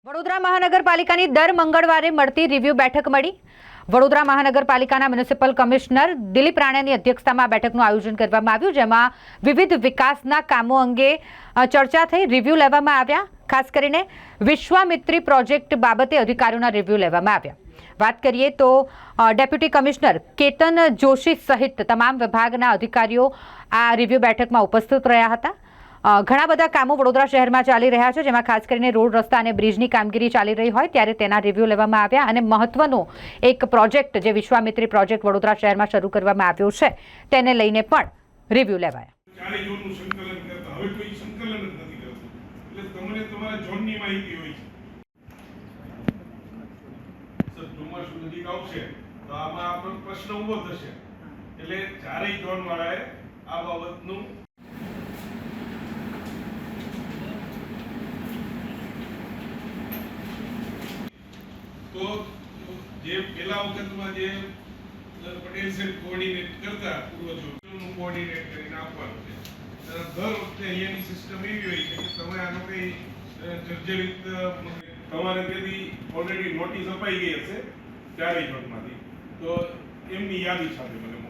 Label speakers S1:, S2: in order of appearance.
S1: વડોદરા મહાનગરપાલિકાની દર મંગળવારે મળતી રિવ્યુ બેઠક મળી। વડોદરા મહાનગરપાલિકાના મ્યુનિસિપલ કમિશનર દિલીપ રાણાની અધ્યક્ષતામાં આ બેઠકનું આયોજન કરવામાં આવ્યું, જેમાં વિવિધ વિકાસના કામો અંગે ચર્ચા થઈ, રિવ્યુ લેવામાં આવ્યા। ખાસ કરીને વિશ્વામિત્રી પ્રોજેક્ટ બાબતે અધિકારીઓના રિવ્યુ લેવામાં આવ્યા। વાત કરીએ તો ડેપ્યુટી કમિશનર કેતન જોશી સહિત તમામ વિભાગના અધિકારીઓ આ રિવ્યુ બેઠકમાં ઉપસ્થિત રહ્યા હતા। ઘણા બધા કામો વડોદરા શહેરમાં ચાલી રહ્યા છે, જેમાં ખાસ કરીને રોડ રસ્તા અને બ્રિજની કામગીરી ચાલી રહી હોય ત્યારે તેના રિવ્યુ લેવામાં આવ્યા અને મહત્વનો એક પ્રોજેક્ટ જે વિશ્વામિત્રી પ્રોજેક્ટ વડોદરા શહેરમાં શરૂ કરવામાં આવ્યો છે તેને લઈને પણ રિવ્યુ લેવાયા।
S2: પ્રશ્ન ઉભો થશે એટલે ચારેય ઝોન વાળાએ આ બાબતનું તો જે પેલા વખતમાં જે પટેલ સાહેબ કોઓર્ડિનેટ કરતા પૂર્વજોનું કોઓર્ડિનેટ કરીને આપવાનું છે, દર વખતે અહીંયાની સિસ્ટમ એવી હોય છે કે તમે આનો કઈ જર્જરિત તમારે તેથી ઓલરેડી નોટિસ અપાઈ ગઈ હશે ચારેય ઝોનમાંથી, તો એમની યાદી સાથે મને